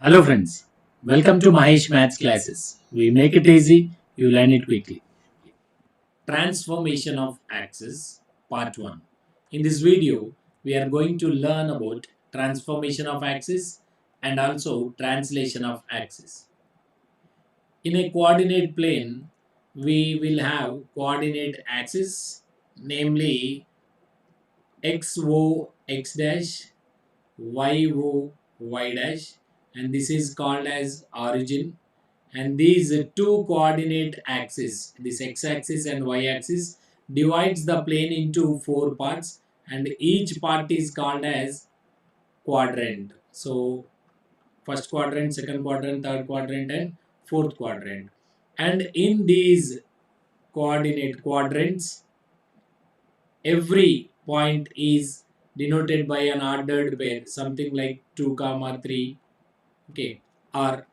Hello friends, welcome to Mahesh Maths classes. We make it easy, you learn it quickly. Transformation of axis part 1. In this video, we are going to learn about transformation of axis and also translation of axis. In a coordinate plane, we will have coordinate axis, namely xo x dash, yo y dash, and this is called as origin. And these two coordinate axes, this x-axis and y-axis, divides the plane into four parts, and each part is called as quadrant. So first quadrant, second quadrant, third quadrant, and fourth quadrant. And in these coordinate quadrants, every point is denoted by an ordered pair, something like 2 comma 3, okay, or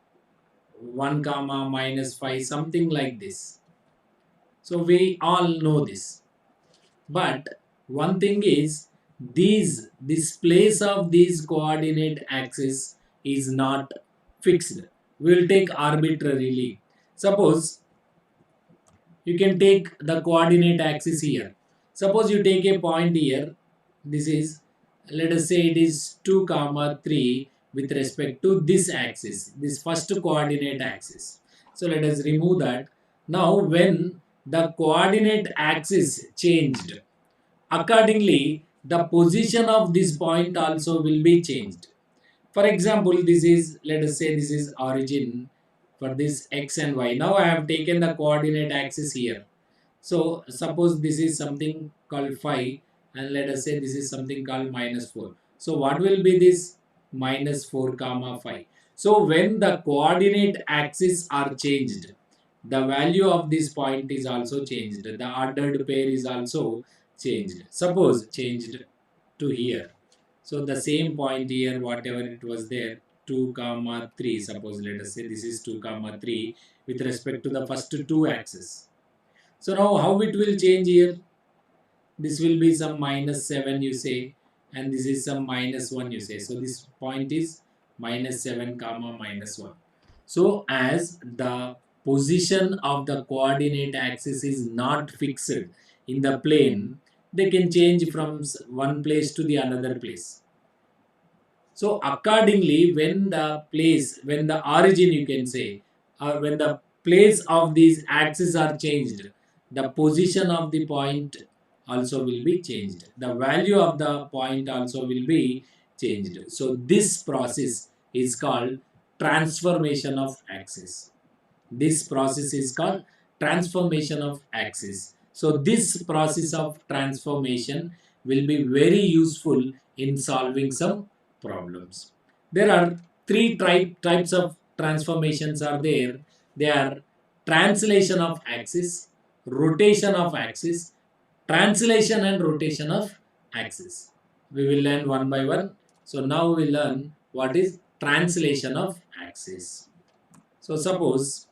1 comma minus 5, something like this. So we all know this. But one thing is, this place of these coordinate axis is not fixed. We will take arbitrarily. Suppose you can take the coordinate axis here. Suppose you take a point here. This is, let us say it is 2 comma 3 with respect to this axis, this first coordinate axis. So let us remove that. Now when the coordinate axis changed, accordingly the position of this point also will be changed. For example, this is, let us say this is origin for this x and y. Now I have taken the coordinate axis here. So suppose this is something called 5, and let us say this is something called minus 4. So what will be this? Minus 4 comma 5. So when the coordinate axis are changed, the value of this point is also changed. The ordered pair is also changed. Suppose changed to here. So the same point here, whatever it was there, 2 comma 3. Suppose let us say this is 2 comma 3 with respect to the first two axes. So now how it will change here? This will be some minus 7 you say, and this is some minus 1 you say. So this point is minus 7 comma minus 1. So as the position of the coordinate axis is not fixed in the plane, they can change from one place to the another place. So accordingly, when the origin you can say, or when the place of these axes are changed, the position of the point also will be changed. The value of the point also will be changed. So this process is called transformation of axis. This process is called transformation of axis. So this process of transformation will be very useful in solving some problems. There are three types of transformations are there. They are translation of axis, rotation of axis, translation and rotation of axis. We will learn one by one. So now we learn what is translation of axis. So suppose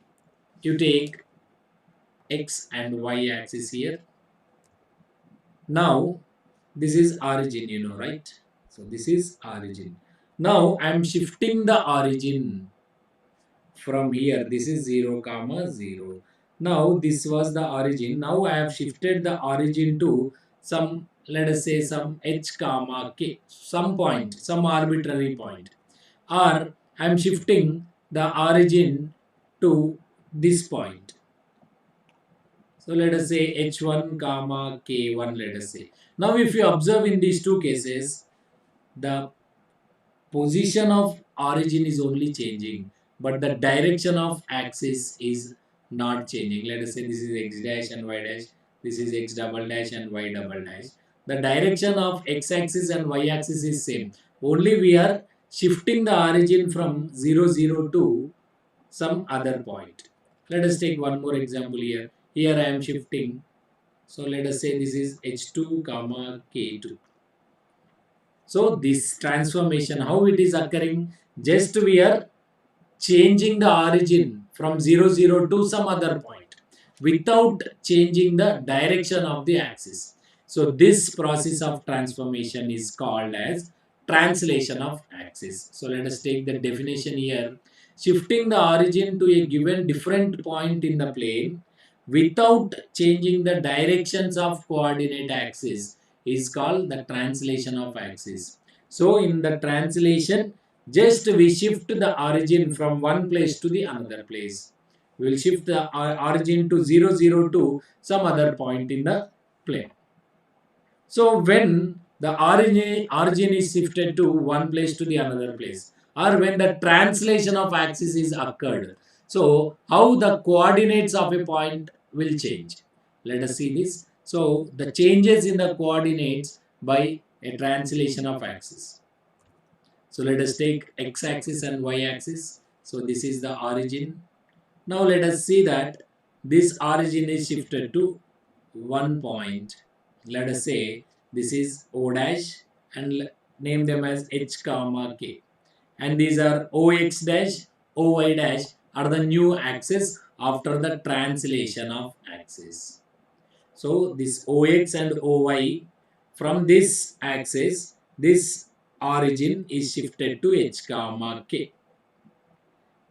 you take x and y axis here. Now this is origin, you know, right? So this is origin. Now I am shifting the origin from here. This is 0 comma 0. Now this was the origin. Now I have shifted the origin to some, let us say some h comma k, some point, some arbitrary point, or I am shifting the origin to this point. So let us say h1 comma k1, let us say. Now if you observe in these two cases, the position of origin is only changing, but the direction of axis is not changing. Let us say this is x dash and y dash, this is x double dash and y double dash. The direction of x axis and y axis is same. Only we are shifting the origin from 0, 0 to some other point. Let us take one more example here. Here I am shifting. So let us say this is h2 comma k2. So this transformation, how it is occurring? Just we are changing the origin from 0, 0 to some other point without changing the direction of the axis. So this process of transformation is called as translation of axis. So let us take the definition here. Shifting the origin to a given different point in the plane without changing the directions of coordinate axis is called the translation of axis. So in the translation, just we shift the origin from one place to the another place. We will shift the origin to 0, 0 to some other point in the plane. So when the origin is shifted to one place to the another place, or when the translation of axis is occurred, so how the coordinates of a point will change. Let us see this. So the changes in the coordinates by a translation of axis. So let us take x-axis and y-axis. So this is the origin. Now let us see that this origin is shifted to one point. Let us say this is O dash and name them as h comma k. And these are ox dash, oy dash are the new axis after the translation of axis. So this ox and oy, from this axis, this origin is shifted to h comma k.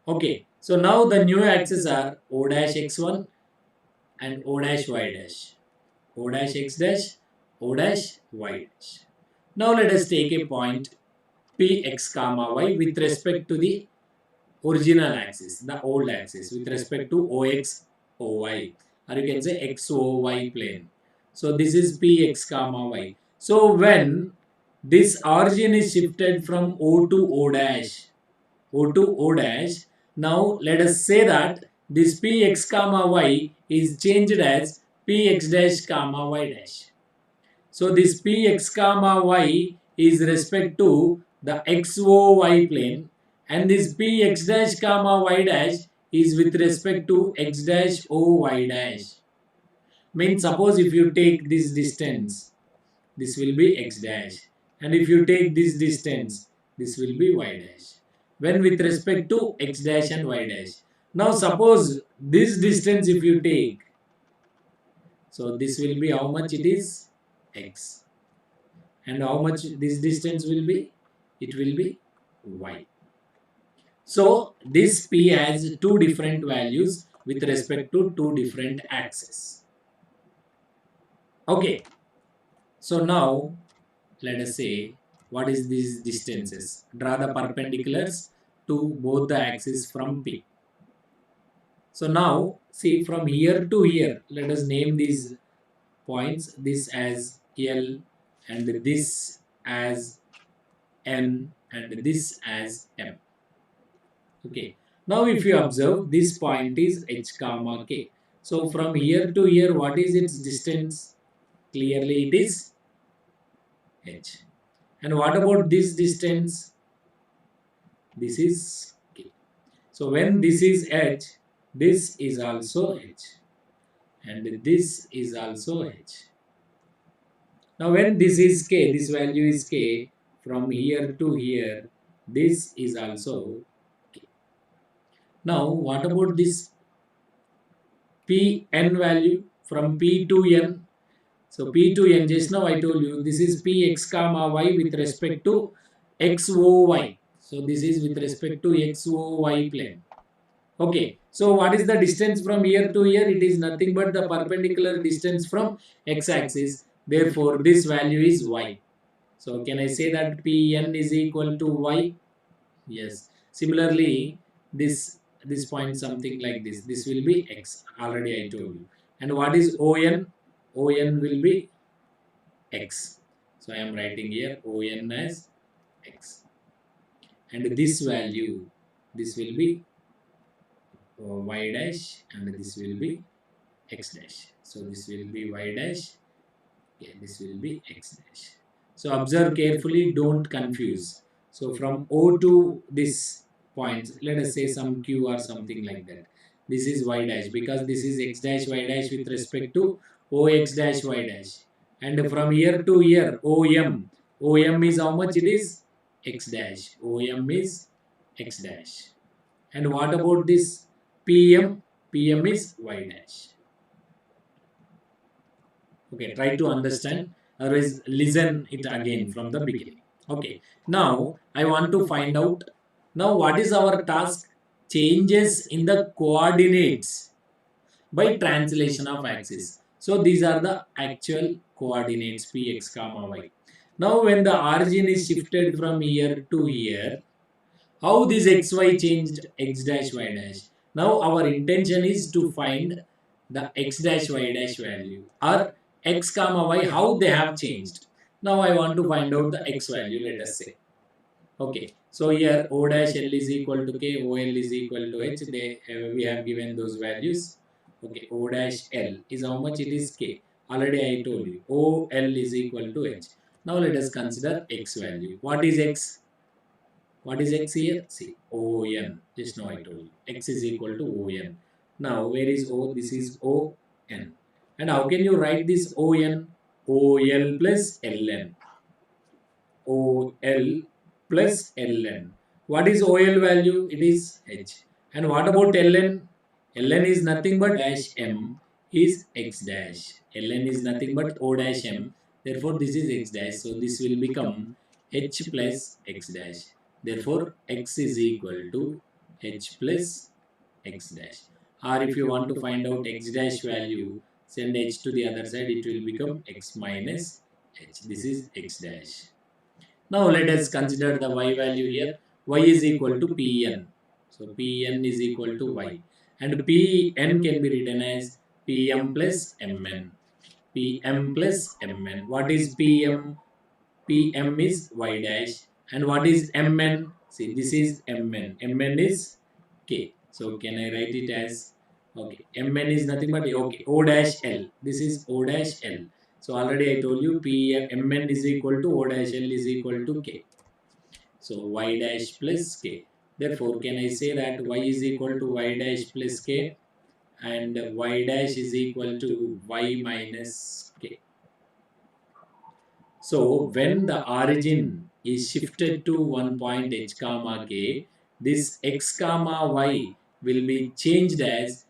Okay, so now the new axes are O dash x1 and O dash y dash. O dash x dash, O dash y dash. Now let us take a point Px comma y with respect to the original axis, the old axis, with respect to Ox, Oy, or you can say XOY plane. So this is Px comma y. So when this origin is shifted from O to O dash, O to O dash, now let us say that this Px comma y is changed as Px dash comma y dash. So this Px comma y is respect to the XOY plane, and this Px dash comma y dash is with respect to x dash Oy dash. Means suppose if you take this distance, this will be x dash, and if you take this distance, this will be y dash. When with respect to x dash and y dash. Now suppose this distance if you take, so this will be how much it is? X. And how much this distance will be? It will be y. So this p has two different values with respect to two different axes. Okay. So now let us say what is these distances. Draw the perpendiculars to both the axes from P. So now see from here to here, let us name these points, this as L and this as N and this as M. Okay. Now if you observe, this point is H comma K. So from here to here, what is its distance? Clearly it is H. And what about this distance? This is K. So when this is H, this is also H. And this is also H. Now when this is K, this value is K, from here to here, this is also K. Now what about this Pn value from P to N? So P to N, just now I told you, this is Px comma y with respect to XOY. So this is with respect to XOY plane. Okay, so what is the distance from here to here? It is nothing but the perpendicular distance from x-axis. Therefore, this value is y. So can I say that Pn is equal to y? Yes. Similarly, this point something like this. This will be x. Already I told you. And what is On? On will be x. So I am writing here On as x. And this value, this will be y dash, and this will be x dash. So this will be y dash, okay, this will be x dash. So observe carefully, don't confuse. So from O to this point, let us say some Q or something like that. This is y dash because this is x dash y dash with respect to Ox dash y dash. And from here to here, OM is how much it is? X dash. OM is x dash. And what about this PM? PM is y dash. Okay, try to understand, otherwise listen it again from the beginning. Okay, now I want to find out, now what is our task? Changes in the coordinates by translation of axis. So these are the actual coordinates px comma y. Now when the origin is shifted from here to here, how this xy changed? X dash y dash. Now our intention is to find the x dash y dash value or x comma y, how they have changed. Now I want to find out the x value, let us say. Okay, so here O dash L is equal to K, OL is equal to H. We have given those values. Okay, O dash L is how much? It is K. Already I told you. OL is equal to H. Now let us consider X value. What is X? What is X here? See, ON. Just now I told you. X is equal to ON. Now where is O? This is ON. And how can you write this ON? OL plus LN. OL plus LN. What is OL value? It is H. And what about LN? LN is nothing but dash M is X dash. LN is nothing but O dash M. Therefore, this is X dash. So, this will become H plus X dash. Therefore, X is equal to H plus X dash. Or if you want to find out X dash value, send H to the other side. It will become X minus H. This is X dash. Now let us consider the y value here. Y is equal to Pn. So Pn is equal to y. And Pn can be written as Pm plus Mn. Pm plus Mn. What is Pm? Pm is y dash. And what is Mn? See, this is Mn. Mn is K. So can I write it as, okay, Mn is nothing but, okay, O dash L. This is O dash L. So already I told you Mn is equal to O dash L is equal to K. So y dash plus K. Therefore, can I say that y is equal to y dash plus K and y dash is equal to y minus K. So when the origin is shifted to one point h comma k, this x comma y will be changed as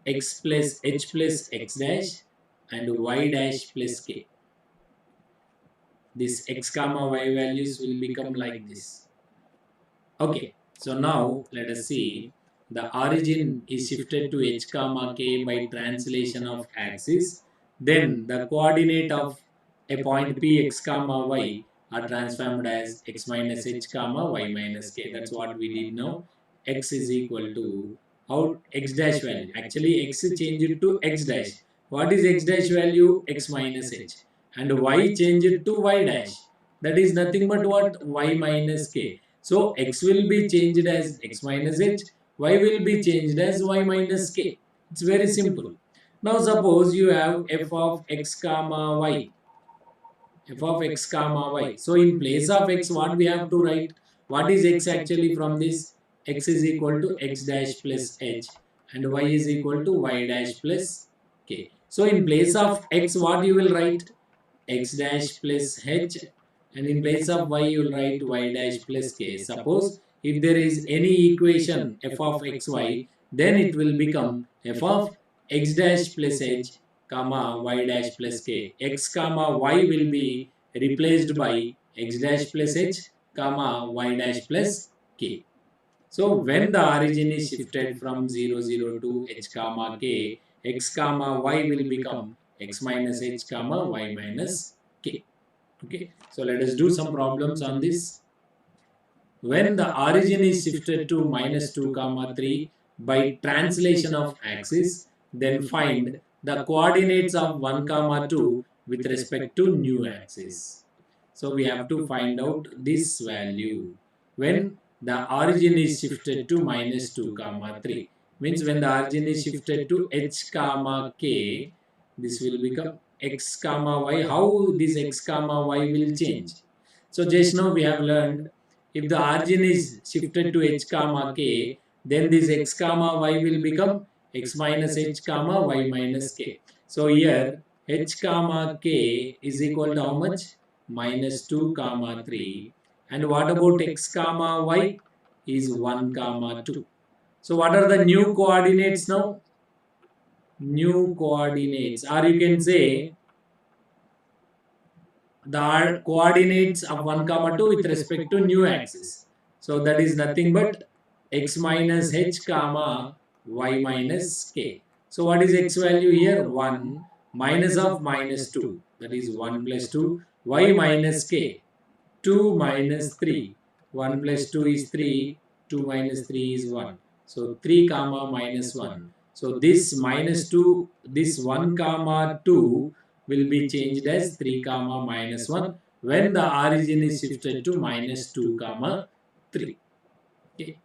x plus h plus x dash and y dash plus k. This x comma y values will become like this. Okay, so now let us see, the origin is shifted to h comma k by translation of axis. Then the coordinate of a point p x comma y are transformed as x minus h comma y minus k. That's what we did now. X is equal to, how, x dash value. Actually x changed to x dash. What is x dash value? X minus h. And y changed to y dash. That is nothing but what? Y minus k. So x will be changed as x minus h, y will be changed as y minus k. It's very simple. Now suppose you have f of x comma y. F of x comma y. So in place of x, what we have to write? What is x actually from this? X is equal to x dash plus h and y is equal to y dash plus k. So in place of x, what you will write? X dash plus h, and in place of y you will write y dash plus k. Suppose if there is any equation f of xy, then it will become f of x dash plus h comma y dash plus k. X comma y will be replaced by x dash plus h comma y dash plus k. So when the origin is shifted from 0 0 to h comma k, x comma y will become x minus h comma y minus k. Okay, so let us do some problems on this. When the origin is shifted to minus 2 comma 3 by translation of axis, then find the coordinates of 1 comma 2 with respect to new axis. So we have to find out this value when the origin is shifted to minus 2 comma 3. Means when the origin is shifted to h comma k, this will become x comma y. How this x comma y will change? So just now we have learned, if the origin is shifted to h comma k, then this x comma y will become x minus h comma y minus k. So here h comma k is equal to how much? Minus 2 comma 3. And what about x comma y? Is 1 comma 2. So what are the new coordinates now? New coordinates, or you can say the coordinates of 1 comma 2 with respect to new axis. So that is nothing but x minus h comma y minus k. So what is x value here? 1 minus of minus 2, that is 1 plus 2, y minus k 2 minus 3. 1 plus 2 is 3, 2 minus 3 is 1. So 3 comma minus 1. So this minus 2, this 1 comma 2 will be changed as 3 comma minus 1 when the origin is shifted to minus 2 comma 3. Okay.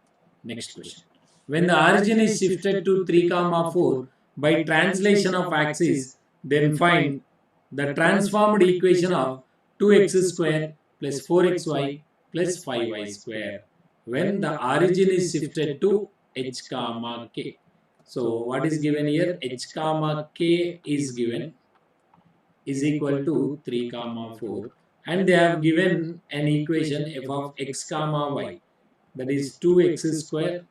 Next question. When the origin is shifted to 3 comma 4 by translation of axis, then find the transformed equation of 2x square plus 4xy plus 5y square when the origin is shifted to h comma k. So what is given here? H comma k is given is equal to 3 comma 4, and they have given an equation f of x comma y, that is 2x square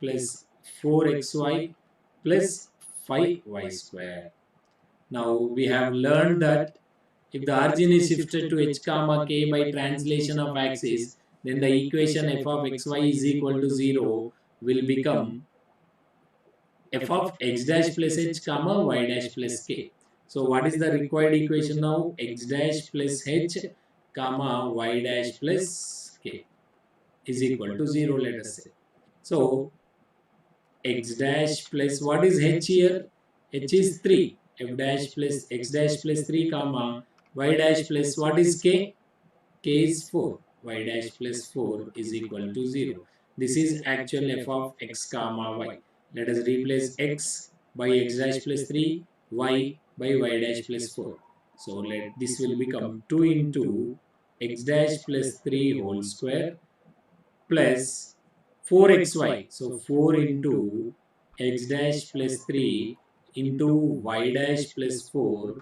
plus 4xy plus 5y square. Now we have learned that if the origin is shifted to h comma k by translation of axis, then the equation f of xy is equal to 0 will become f of x dash plus h comma y dash plus k. So what is the required equation now? X dash plus h comma y dash plus k is equal to 0, let us say. So x dash plus, what is h here? H is 3. F dash plus x dash plus 3 comma y dash plus, what is k? K is 4. Y dash plus 4 is equal to 0. This is actual f of x comma y. Let us replace x by x dash plus 3, y by y dash plus 4. So this will become 2 into x dash plus 3 whole square plus 4xy. So 4 into x dash plus 3 into y dash plus 4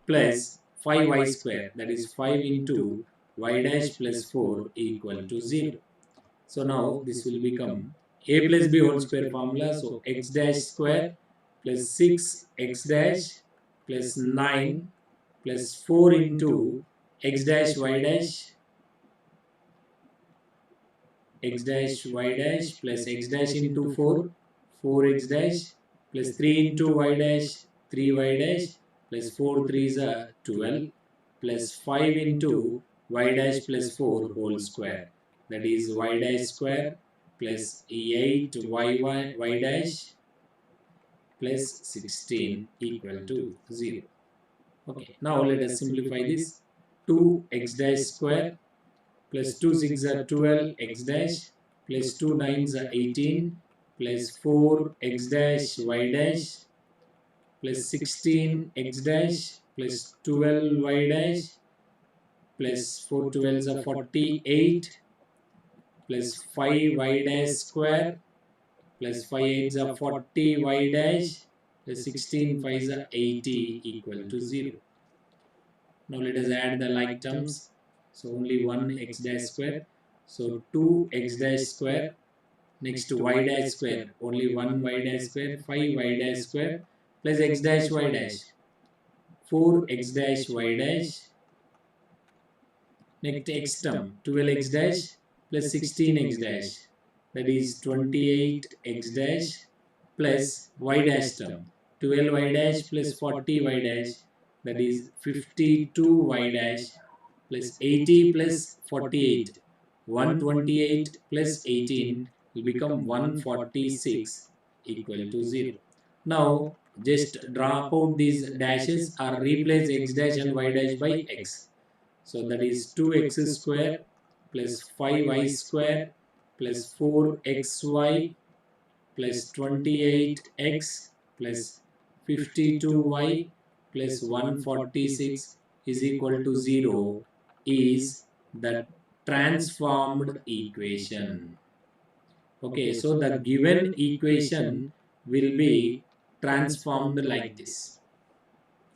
plus 5y square, that is 5 into y dash plus 4 equal to 0. So now this will become a plus b whole square formula. So x dash square plus 6 x dash plus 9 plus 4 into x dash y dash, x dash y dash plus x dash into 4, 4x dash plus 3 into y dash, 3y dash plus 4 3s are 12 plus 5 into y dash plus 4 whole square, that is y dash square plus 8 y dash plus 16 equal to 0. Okay, now let us simplify this. 2x dash square plus 2 6 are 12 x dash plus 2 9s are 18 plus 4 x dash y dash plus 16 x dash plus 12 y dash plus 4 12s are 48 plus 5 y dash square plus 5 8s are 40 y dash plus 16 5s are 80 equal to 0. Now let us add the like terms. So only one x dash square. So 2x dash square, next to y dash square, only one y dash square, 5y dash square plus x dash y dash, 4x dash y dash, next x term 12x dash plus 16x dash, that is 28x dash plus y dash term 12y dash plus 40y dash, that is 52y dash plus 80 plus 48, 128 plus 18 will become 146 equal to 0. Now just drop out these dashes or replace x dash and y dash by x. So that is 2x square plus 5y square plus 4xy plus 28x plus 52y plus 146 is equal to 0 is the transformed equation. Okay, so the given equation will be transformed like this.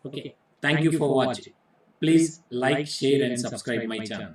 Okay, thank you for watching. Please like, share and subscribe my channel.